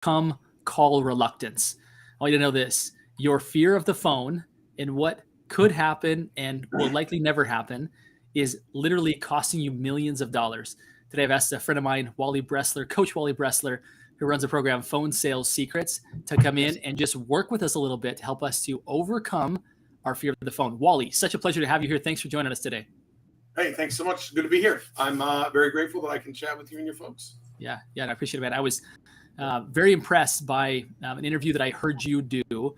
overcome call reluctance. I want you to know this: your fear of the phone and what could happen and will likely never happen is literally costing you millions of dollars. Today, I've asked a friend of mine, Wally Bressler, Coach Wally Bressler, who runs a program, Phone Sales Secrets, to come in and just work with us a little bit to help us to overcome our fear of the phone. Wally, such a pleasure to have you here. Thanks for joining us today. Hey, thanks so much. Good to be here. I'm very grateful that I can chat with you and your folks. Yeah, and I appreciate it, man. I was very impressed by an interview that I heard you do.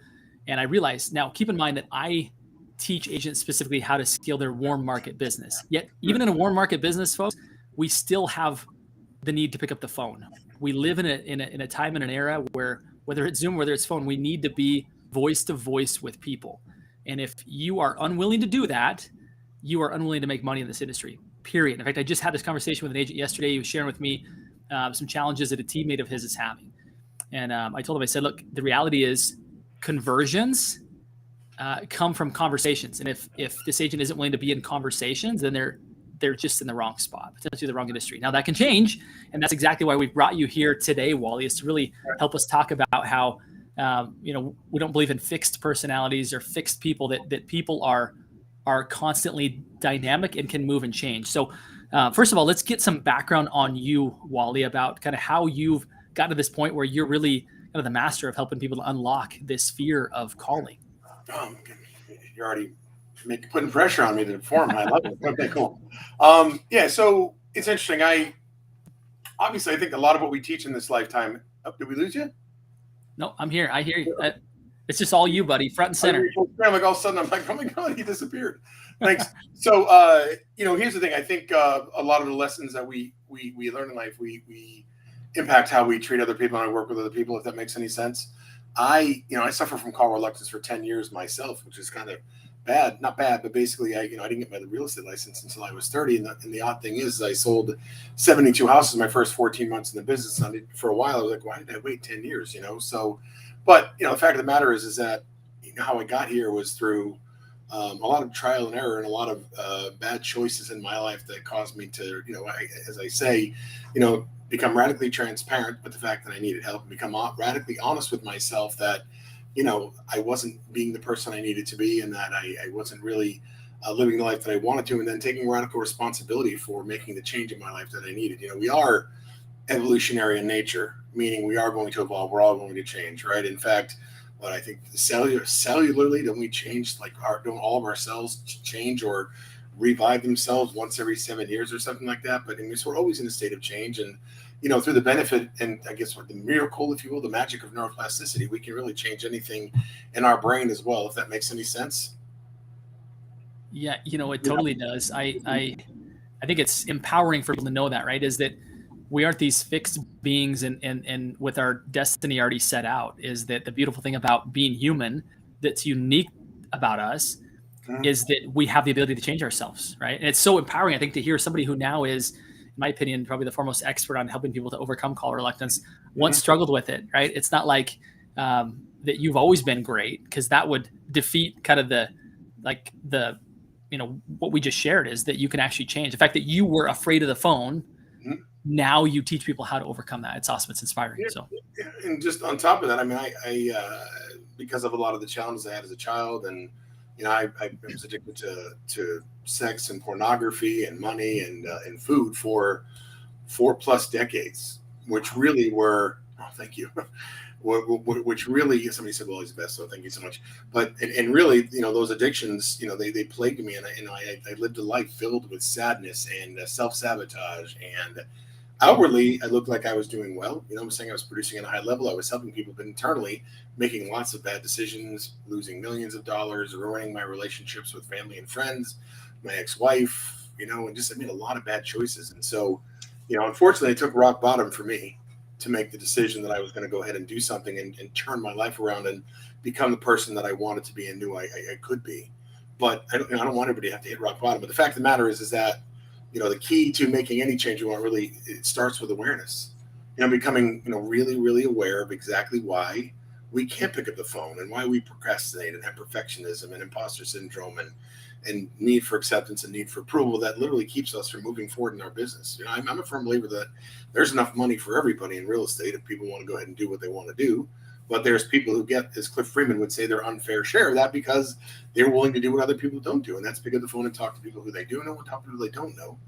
And I realized, now keep in mind that I teach agents specifically how to scale their warm market business. Yet, even in a warm market business, folks, we still have the need to pick up the phone. We live in a time and an era where, whether it's Zoom, whether it's phone, we need to be voice to voice with people. And if you are unwilling to do that, you are unwilling to make money in this industry, period. In fact, I just had this conversation with an agent yesterday. He was sharing with me some challenges that a teammate of his is having. And I told him, I said, look, the reality is conversions come from conversations. And if this agent isn't willing to be in conversations, then they're just in the wrong spot, potentially the wrong industry. Now that can change. And that's exactly why we've brought you here today, Wally, is to really help us talk about how, we don't believe in fixed personalities or fixed people, that people are constantly dynamic and can move and change. So first of all, let's get some background on you, Wally, about kind of how you've gotten to this point where you're really kind of the master of helping people to unlock this fear of calling. You're already putting pressure on me to perform. I love it. Okay, cool. So it's interesting. I think a lot of what we teach in this lifetime. Did we lose you? No, I'm here. I hear you. It's just all you, buddy, front and center. I'm like, all of a sudden, I'm like, oh my God, he disappeared. Thanks. So, here's the thing. I think a lot of the lessons that we learn in life, we impact how we treat other people and I work with other people, if that makes any sense. I suffer from call reluctance for 10 years myself, which is kind of bad. Not bad, but basically, I didn't get my real estate license until I was 30. And the odd thing is, I sold 72 houses my first 14 months in the business. And for a while, I was like, why did I wait 10 years? So, but the fact of the matter is that how I got here was through a lot of trial and error and a lot of bad choices in my life that caused me to, as I say, become radically transparent with the fact that I needed help and become radically honest with myself that, I wasn't being the person I needed to be and that I wasn't really living the life that I wanted to, and then taking radical responsibility for making the change in my life that I needed. We are evolutionary in nature, meaning we are going to evolve. We're all going to change, right? In fact, I think cellularly, don't we change? Don't all of our cells change or revive themselves once every 7 years or something like that? But so we're always in a state of change, and through the benefit and I guess what the miracle, if you will, the magic of neuroplasticity, we can really change anything in our brain as well, if that makes any sense. Yeah, it totally does. I think it's empowering for people to know that, right? Is that we aren't these fixed beings and with our destiny already set out. Is that the beautiful thing about being human that's unique about us is that we have the ability to change ourselves, right? And it's so empowering, I think, to hear somebody who now is, in my opinion, probably the foremost expert on helping people to overcome call reluctance, once struggled with it, right? It's not like that you've always been great, because that would defeat kind of what we just shared, is that you can actually change. The fact that you were afraid of the phone, now you teach people how to overcome that. It's awesome. It's inspiring. So, and just on top of that, I because of a lot of the challenges I had as a child, and I was addicted to sex and pornography and money and food for 4+ decades, which really were, thank you, which really, somebody said, well, he's the best, so thank you so much. But and really, those addictions, they plagued me, and I lived a life filled with sadness and self-sabotage. And outwardly, I looked like I was doing well. I'm saying I was producing at a high level. I was helping people, but internally, making lots of bad decisions, losing millions of dollars, ruining my relationships with family and friends, my ex-wife, and just I made a lot of bad choices. And so, unfortunately, it took rock bottom for me to make the decision that I was going to go ahead and do something and turn my life around and become the person that I wanted to be and knew I could be. But I don't want everybody to have to hit rock bottom. But the fact of the matter is that, the key to making any change you want, it starts with awareness. Becoming, really, really aware of exactly why we can't pick up the phone, and why we procrastinate and have perfectionism and imposter syndrome and need for acceptance and need for approval that literally keeps us from moving forward in our business. I'm a firm believer that there's enough money for everybody in real estate if people want to go ahead and do what they want to do. But there's people who get, as Cliff Freeman would say, their unfair share of that because they're willing to do what other people don't do. And that's pick up the phone and talk to people who they do know and talk to people they don't know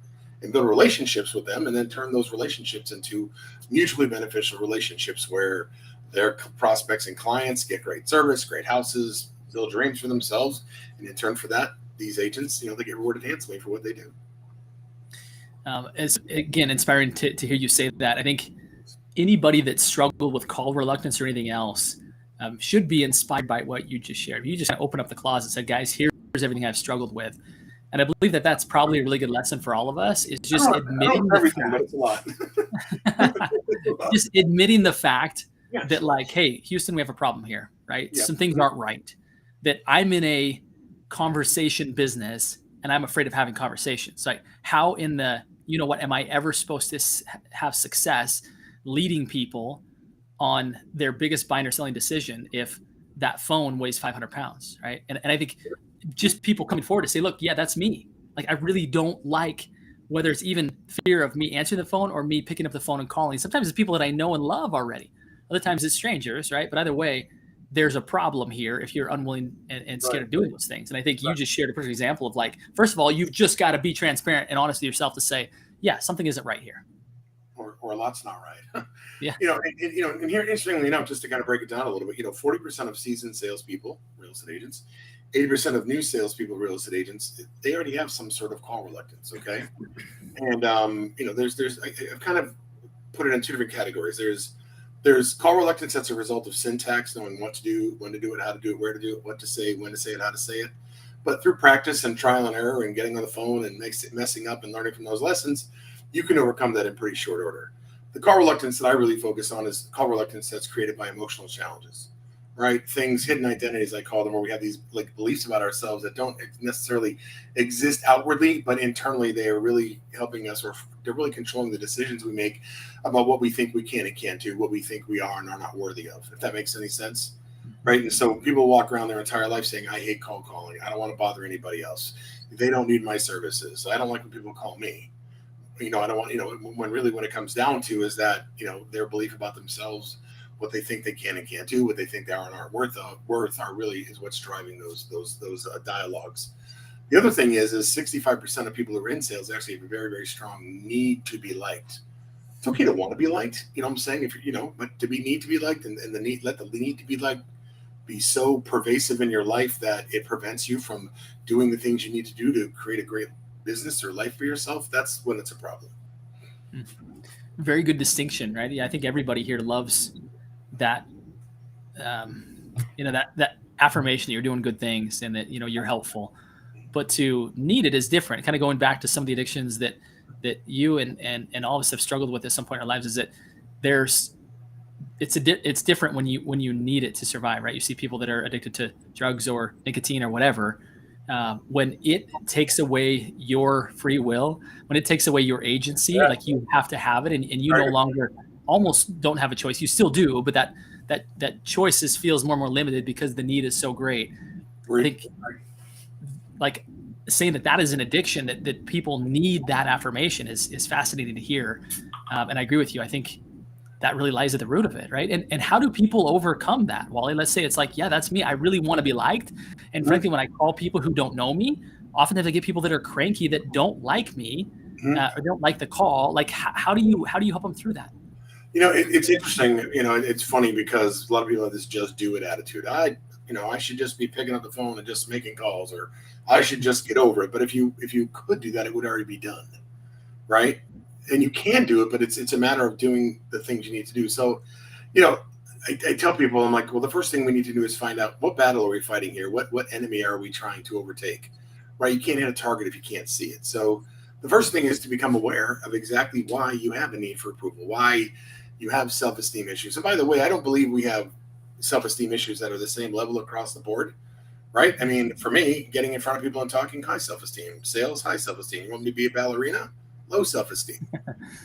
and build relationships with them and then turn those relationships into mutually beneficial relationships where their prospects and clients get great service, great houses, build dreams for themselves. And in turn for that, these agents, they get rewarded handsomely for what they do. It's, again, inspiring to hear you say that. I think anybody that struggled with call reluctance or anything else should be inspired by what you just shared. You just open up the closet and said, guys, here's everything I've struggled with. And I believe that that's probably a really good lesson for all of us is just admitting just admitting the fact that like, hey, Houston, we have a problem here, right? Yeah. Some things aren't right. That I'm in a conversation business and I'm afraid of having conversations. Like how in the, am I ever supposed to have success leading people on their biggest buying or selling decision if that phone weighs 500 pounds, right? And I think just people coming forward to say, look, yeah, that's me. Like, I really don't like whether it's even fear of me answering the phone or me picking up the phone and calling. Sometimes it's people that I know and love already. Other times it's strangers, right? But either way, there's a problem here if you're unwilling and scared of doing those things. And I think you just shared a perfect example of like, first of all, you've just got to be transparent and honest with yourself to say, yeah, something isn't right here. Or a lot's not right. Yeah. And here, interestingly enough, just to kind of break it down a little bit, 40% of seasoned salespeople, real estate agents, 80% of new salespeople, real estate agents, they already have some sort of call reluctance. Okay. And, I've kind of put it in two different categories. There's call reluctance that's a result of syntax, knowing what to do, when to do it, how to do it, where to do it, what to say, when to say it, how to say it. But through practice and trial and error and getting on the phone and messing up and learning from those lessons, you can overcome that in pretty short order. The call reluctance that I really focus on is call reluctance that's created by emotional challenges, right? Things, hidden identities, I call them, where we have these like beliefs about ourselves that don't necessarily exist outwardly, but internally they are really helping us, or they're really controlling the decisions we make about what we think we can and can't do, what we think we are and are not worthy of, if that makes any sense, right? And so people walk around their entire life saying, I hate cold calling. I don't want to bother anybody else. They don't need my services. I don't like when people call me. I don't want, when it comes down to is that, their belief about themselves, what they think they can and can't do, what they think they are and aren't worth are really is what's driving those dialogues. The other thing is 65% of people who are in sales actually have a very, very strong need to be liked. It's okay to want to be liked. You know what I'm saying? But to need to be liked and let the need to be liked be so pervasive in your life that it prevents you from doing the things you need to do to create a great business or life for yourself, that's when it's a problem. Very good distinction, right? Yeah, I think everybody here loves that, that affirmation that you're doing good things and that, you're helpful. But to need it is different. Kind of going back to some of the addictions that you and all of us have struggled with at some point in our lives is that it's different when you need it to survive, right? You see people that are addicted to drugs or nicotine or whatever. When it takes away your free will, when it takes away your agency, like you have to have it and you no longer almost don't have a choice. You still do, but that choice feels more and more limited because the need is so great. I think like saying that is an addiction, that people need that affirmation is fascinating to hear. And I agree with you. I think that really lies at the root of it, right? And how do people overcome that, Wally? Let's say it's like, yeah, that's me. I really want to be liked. And frankly, when I call people who don't know me, often if I get people that are cranky that don't like me or don't like the call, like how do you help them through that? It's interesting. It's funny because a lot of people have this just do it attitude. I should just be picking up the phone and just making calls, or I should just get over it. But if you could do that, it would already be done, right? And you can do it, but it's a matter of doing the things you need to do. So, I tell people, I'm like, well, the first thing we need to do is find out what battle are we fighting here? What enemy are we trying to overtake, right? You can't hit a target if you can't see it. So the first thing is to become aware of exactly why you have a need for approval, why you have self-esteem issues. And by the way, I don't believe we have self-esteem issues that are the same level across the board, right? I mean, for me, getting in front of people and talking, high self-esteem. Sales, high self-esteem. You want me to be a ballerina? Low self-esteem,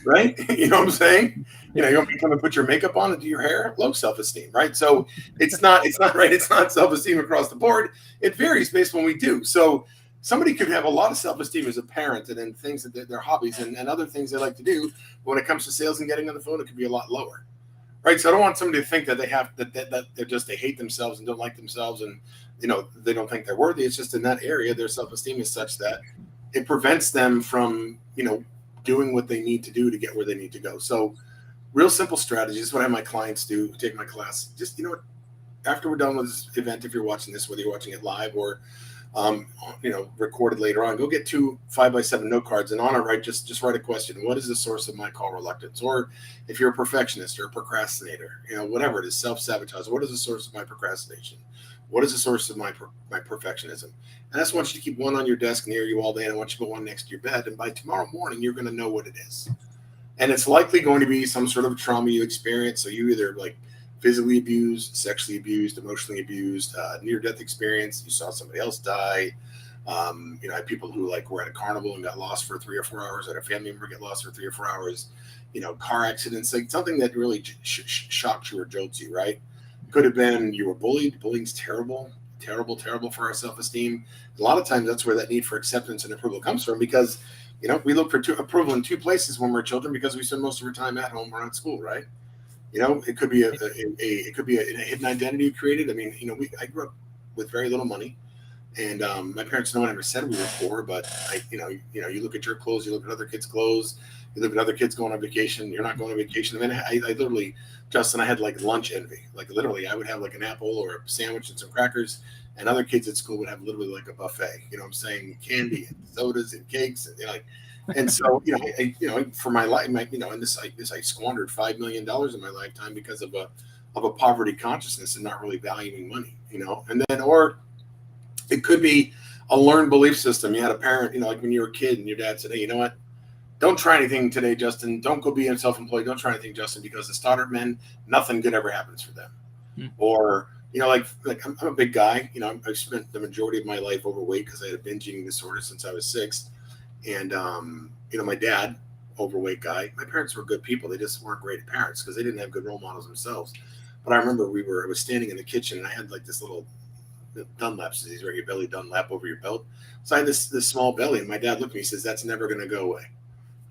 right? You know what I'm saying? You want me to come and put your makeup on and do your hair? Low self-esteem, right? So it's not right. It's not self-esteem across the board. It varies based on what we do. So somebody could have a lot of self-esteem as a parent and then things that their hobbies and other things they like to do. But when it comes to sales and getting on the phone, it could be a lot lower. Right. So I don't want somebody to think that they hate themselves and don't like themselves and, they don't think they're worthy. It's just in that area, their self-esteem is such that it prevents them from, doing what they need to do to get where they need to go. So real simple strategies is what I have my clients do, take my class. Just, after we're done with this event, if you're watching this, whether you're watching it live or, recorded later on, go get 2 5x7 note cards and on it, write, just write a question. What is the source of my call reluctance? Or if you're a perfectionist or a procrastinator, whatever it is, self-sabotage, what is the source of my procrastination? What is the source of my perfectionism? And I just want you to keep one on your desk near you all day, and I want you to put one next to your bed. And by tomorrow morning, you're going to know what it is. And it's likely going to be some sort of trauma you experience. So you either physically abused, sexually abused, emotionally abused, near-death experience. You saw somebody else die. I had people who were at a carnival and got lost for 3 or 4 hours. I had a family member get lost for 3 or 4 hours. Car accidents, something that really shocked you or jolts you, right? Could have been you were bullied. Bullying's terrible for our self-esteem. A lot of times that's where that need for acceptance and approval comes from because, we look for approval in 2 places when we're children because we spend most of our time at home or at school, right? It could be a hidden identity you created. I mean, I grew up with very little money, and my parents, no one ever said we were poor, but you look at your clothes, you look at other kids' clothes, you look at other kids going on vacation. You're not going on vacation. I mean, I literally, Justin, I had lunch envy. Literally, I would have an apple or a sandwich and some crackers, and other kids at school would have literally a buffet. You know what I'm saying? Candy and sodas and cakes and And so, for my life, and this I squandered $5 million in my lifetime because of a poverty consciousness and not really valuing money, and then, or it could be a learned belief system. You had a parent, when you were a kid and your dad said, hey, you know what? Don't try anything today, Justin. Don't go being self-employed. Don't try anything, Justin, because the stoddard men, nothing good ever happens for them. Or, I'm a big guy, I've spent the majority of my life overweight because I had a binge eating disorder since I was 6. And, my dad, overweight guy, my parents were good people. They just weren't great parents because they didn't have good role models themselves. But I remember I was standing in the kitchen and I had this little Dunlaps, these are your belly Dunlap over your belt. So I had this small belly and my dad looked at me and says, that's never going to go away.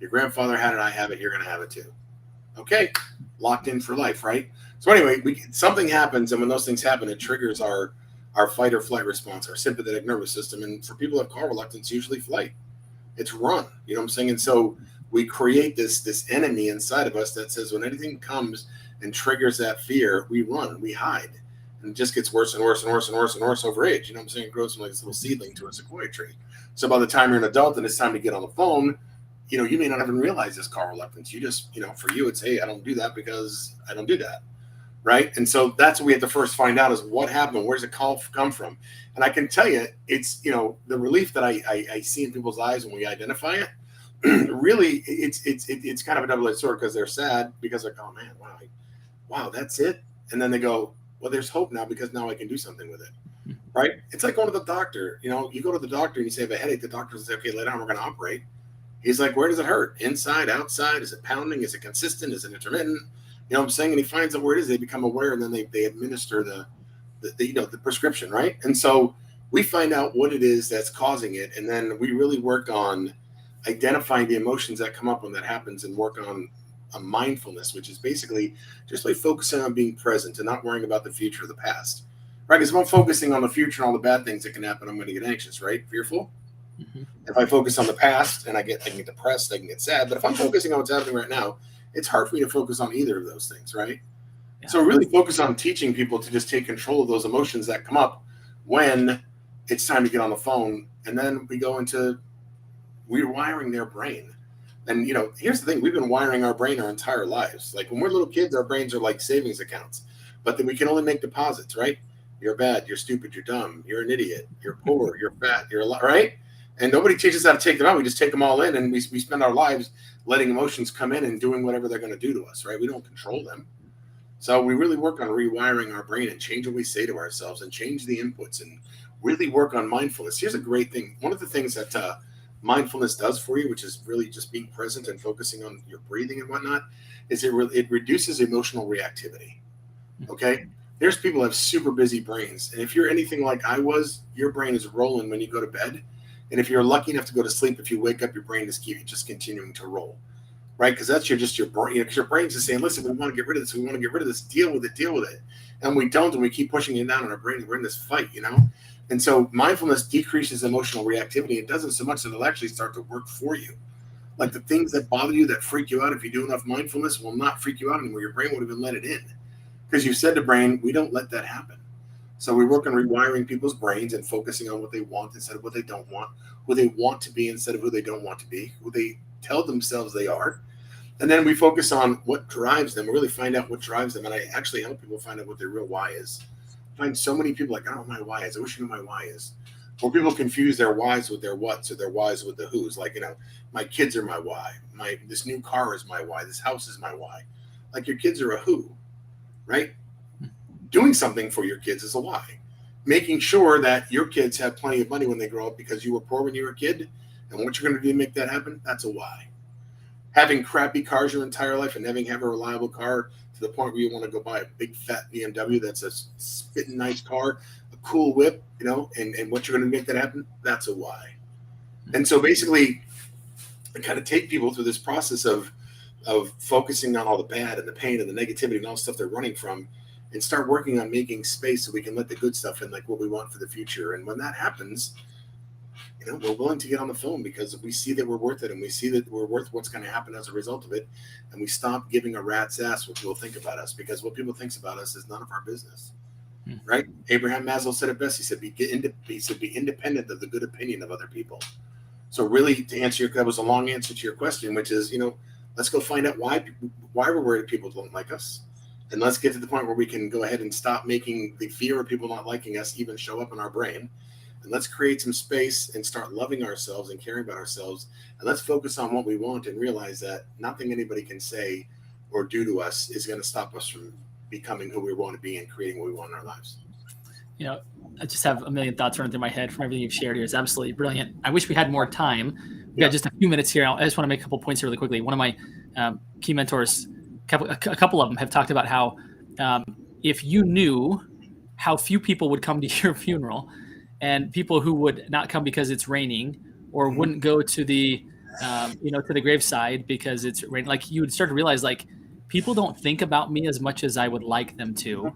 Your grandfather had it, I have it, you're going to have it too. Okay. Locked in for life, right? So anyway, something happens. And when those things happen, it triggers our fight or flight response, our sympathetic nervous system. And for people who have call reluctance, usually flight. It's run, you know what I'm saying? And so we create this enemy inside of us that says when anything comes and triggers that fear, we run, we hide. And it just gets worse and worse and worse and worse and worse over age. You know what I'm saying? It grows from this little seedling to a sequoia tree. So by the time you're an adult and it's time to get on the phone, you may not even realize this call reluctance. You just, for you, it's, hey, I don't do that because I don't do that. Right. And so that's what we have to first find out is what happened. Where's the call come from? And I can tell you, it's, the relief that I see in people's eyes when we identify it. Really, it's kind of a double-edged sword because they're sad because they're, oh man, wow, that's it. And then they go, well, there's hope now because now I can do something with it. Right. It's like going to the doctor. You go to the doctor and you say, I have a headache. The doctor says, okay, lay down, we're going to operate. He's like, where does it hurt? Inside, outside? Is it pounding? Is it consistent? Is it intermittent? You know what I'm saying? And he finds out where it is. They become aware, and then they administer the prescription, right? And so we find out what it is that's causing it, and then we really work on identifying the emotions that come up when that happens, and work on a mindfulness, which is basically just like focusing on being present and not worrying about the future or the past, right? Because if I'm focusing on the future and all the bad things that can happen, I'm going to get anxious, right? Fearful. Mm-hmm. If I focus on the past and I can get depressed, I can get sad. But if I'm focusing on what's happening right now, it's hard for me to focus on either of those things, right? Yeah. So really focus on teaching people to just take control of those emotions that come up when it's time to get on the phone. And then we go into rewiring their brain. And, here's the thing. We've been wiring our brain our entire lives. Like when we're little kids, our brains are like savings accounts. But then we can only make deposits, right? You're bad. You're stupid. You're dumb. You're an idiot. You're poor. You're fat. You're a lot, right? And nobody teaches us how to take them out. We just take them all in, and we spend our lives letting emotions come in and doing whatever they're going to do to us, right? We don't control them. So we really work on rewiring our brain and change what we say to ourselves and change the inputs and really work on mindfulness. Here's a great thing. One of the things that mindfulness does for you, which is really just being present and focusing on your breathing and whatnot, is it reduces emotional reactivity. Okay? There's people who have super busy brains. And if you're anything like I was, your brain is rolling when you go to bed. And if you're lucky enough to go to sleep, if you wake up, your brain is just continuing to roll. Right? Because that's your brain. Because your brain's just saying, listen, we want to get rid of this. We want to get rid of this. Deal with it. And we don't, and we keep pushing it down on our brain. We're in this fight, And so mindfulness decreases emotional reactivity. It doesn't so much that it'll actually start to work for you. Like the things that bother you, that freak you out, if you do enough mindfulness, will not freak you out anymore. Your brain would have been let it in. Because you said to brain, we don't let that happen. So we work on rewiring people's brains and focusing on what they want instead of what they don't want, who they want to be instead of who they don't want to be, who they tell themselves they are. And then we focus on what drives them, really find out what drives them. And I actually help people find out what their real why is. I find so many people like, I don't know what my why is. I wish I knew my why is. Or people confuse their whys with their whats or their whys with the whos. Like, my kids are my why. This new car is my why. This house is my why. Like your kids are a who, right? Doing something for your kids is a why. Making sure that your kids have plenty of money when they grow up because you were poor when you were a kid and what you're going to do to make that happen, that's a why. Having crappy cars your entire life and having a reliable car to the point where you want to go buy a big fat BMW that's a spitting nice car, a cool whip, and what you're going to make that happen, that's a why. And so basically, I kind of take people through this process of focusing on all the bad and the pain and the negativity and all the stuff they're running from and start working on making space so we can let the good stuff in, like what we want for the future. And when that happens, we're willing to get on the phone because we see that we're worth it and we see that we're worth what's going to happen as a result of it. And we stop giving a rat's ass what people think about us, because what people think about us is none of our business. Right? Abraham Maslow said it best. He said, be independent of the good opinion of other people. So really, to answer that was a long answer to your question, which is, let's go find out why we're worried people don't like us. And let's get to the point where we can go ahead and stop making the fear of people not liking us even show up in our brain. And let's create some space and start loving ourselves and caring about ourselves. And let's focus on what we want and realize that nothing anybody can say or do to us is going to stop us from becoming who we want to be and creating what we want in our lives. I just have a million thoughts running through my head from everything you've shared here. It's absolutely brilliant. I wish we had more time. We've got just a few minutes here. I just want to make a couple points here really quickly. One of my key mentors, a couple of them have talked about how if you knew how few people would come to your funeral and people who would not come because it's raining or wouldn't go to the, to the graveside because it's raining, like you would start to realize like people don't think about me as much as I would like them to.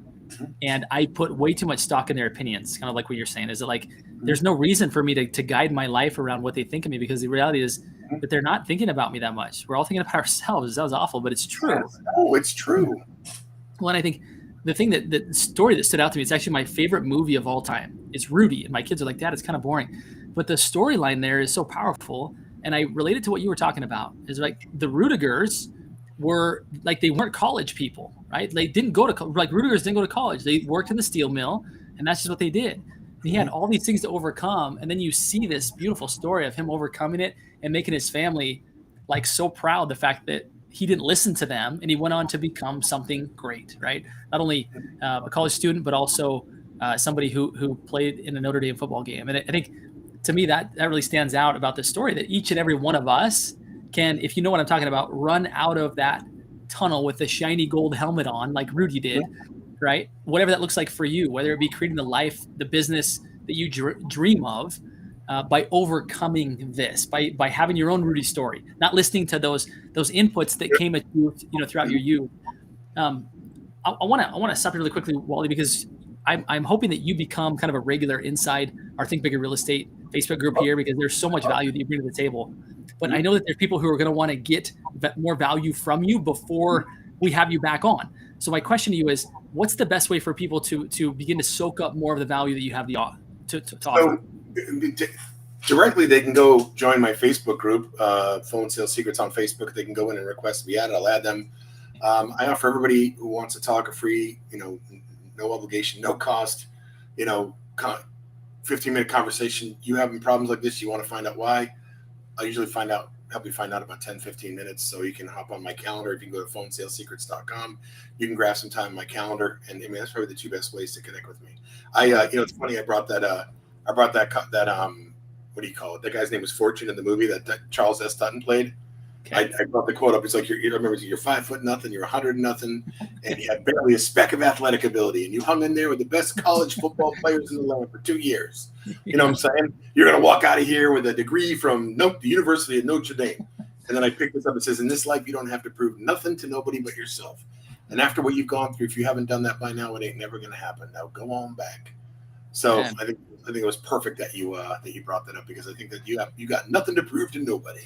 And I put way too much stock in their opinions, kind of like what you're saying, is that like, there's no reason for me to guide my life around what they think of me, because the reality is that they're not thinking about me that much. We're all thinking about ourselves. That was awful, but it's true. Oh, it's true. Well, and I think the thing the story that stood out to me, it's actually my favorite movie of all time. It's Rudy. And my kids are like, Dad, it's kind of boring. But the storyline there is so powerful. And I related to what you were talking about. Is like the Rudigers were like, they weren't college people, right? They didn't go to, like Rudigers didn't go to college. They worked in the steel mill, and that's just what they did. And he had all these things to overcome. And then you see this beautiful story of him overcoming it and making his family like so proud, the fact that he didn't listen to them and he went on to become something great, right? Not only a college student, but also somebody who played in a Notre Dame football game. And I think to me that really stands out about this story, that each and every one of us can, if you know what I'm talking about, run out of that tunnel with the shiny gold helmet on like Rudy did, right? Whatever that looks like for you, whether it be creating the life, the business that you dream of, by overcoming this, by having your own Rudy story, not listening to those inputs that came at you, throughout your youth. I want to stop you really quickly, Wally, because I'm hoping that you become kind of a regular inside our Think Bigger Real Estate Facebook group here, because there's so much value that you bring to the table. But I know that there's people who are going to want to get more value from you before we have you back on. So my question to you is, what's the best way for people to begin to soak up more of the value that you have to offer? Directly, they can go join my Facebook group, Phone Sales Secrets on Facebook. They can go in and request to be added. I'll add them. I offer everybody who wants to talk a free, no obligation, no cost, 15-minute conversation. You having problems like this, you want to find out why. I usually help you find out about 10, 15 minutes. So you can hop on my calendar. If you go to phonesalesecrets.com, you can grab some time on my calendar. And that's probably the two best ways to connect with me. It's funny. I brought that what do you call it? That guy's name was Fortune in the movie that Charles S. Dutton played. Okay. I brought the quote up. It's like, I remember you're 5 foot nothing, you're 100 nothing, and you had barely a speck of athletic ability, and you hung in there with the best college football players in the land for 2 years. You know what I'm saying? You're going to walk out of here with a degree from the University of Notre Dame. And then I picked this up. It says, in this life, you don't have to prove nothing to nobody but yourself. And after what you've gone through, if you haven't done that by now, it ain't never going to happen. Now go on back. So Man. I think it was perfect that you brought that up, because I think that you got nothing to prove to nobody.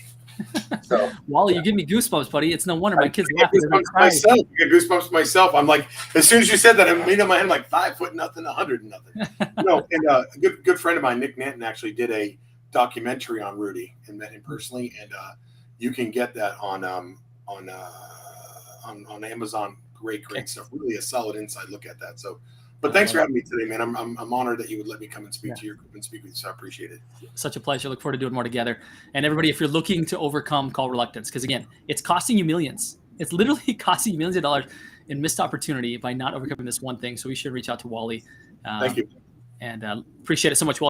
So Wally, you give me goosebumps, buddy. It's no wonder my kids I laugh. get goosebumps myself. I'm like, as soon as you said that, I made up my head, I'm like 5 foot nothing, 100 nothing. And a good friend of mine, Nick Nanton, actually did a documentary on Rudy and met him personally, and you can get that on Amazon. Great stuff. Really a solid inside look at that. So, but thanks for having me today, man. I'm honored that you would let me come and speak to your group and speak with you. So I appreciate it. Such a pleasure. Look forward to doing more together. And everybody, if you're looking to overcome, call Reluctance, because again, it's costing you millions. It's literally costing you millions of dollars in missed opportunity by not overcoming this one thing. So we should reach out to Wally. Thank you. And appreciate it so much, Wally.